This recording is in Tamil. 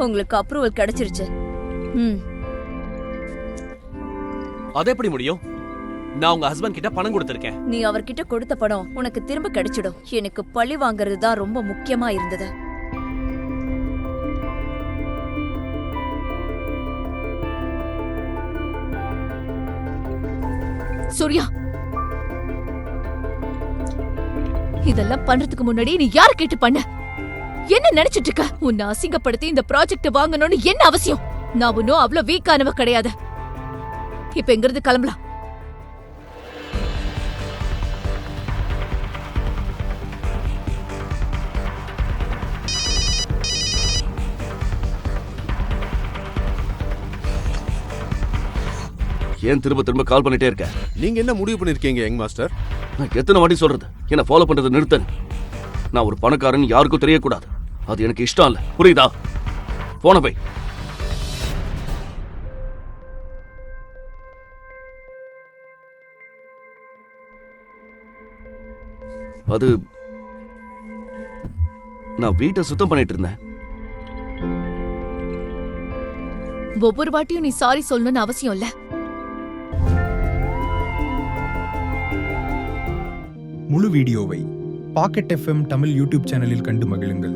உங்களுக்கு அப்ரூவல் கிடைச்சிருச்சு. அது எப்படி முடியும்? நான் உங்க ஹஸ்பண்ட் கிட்ட பணம் கொடுத்திருக்கேன். நீ அவர்கிட்ட கொடுத்த பணம் உனக்கு திரும்ப கிடைச்சிடும். எனக்கு பழி வாங்குறது தான் ரொம்ப முக்கியமா இருந்தது. சூர்யா, இதெல்லாம் பண்றதுக்கு முன்னாடி நீ யார கேட்டு பண்ண? என்ன நினைச்சிட்டு இருக்க? உன்னை அசிங்கப்படுத்தி இந்த ப்ராஜெக்ட் வாங்கணும்னு என்ன அவசியம்? நான் ஒன்னும் அவ்வளவு வீக்கானவ கிடையாது. இப்ப எங்கிருந்து கிளம்பலாம்? ஏன் திரும்ப திரும்ப கால் பண்ணிட்டே இருக்க? நீங்க என்ன முடிவு பண்ணிருக்கீங்க யங் மாஸ்டர்? நான் எத்தனை வாட்டி சொல்றது, என்ன ஃபாலோ பண்றதை நிறுத்த. நான் ஒரு பணக்காரன் யாருக்கும் தெரியக்கூடாது. அது எனக்கு இஷ்டம் இல்ல, புரியுதா? போன போய். அது நான் வீட்டை சுத்தம் பண்ணிட்டு இருந்தேன். ஒவ்வொரு வாட்டியும் நீ சாரி சொல்லணும்னு அவசியம் இல்ல. முழு வீடியோவை பாக்கெட் FM தமிழ் யூடியூப் சேனலில் கண்டு மகிழுங்கள்.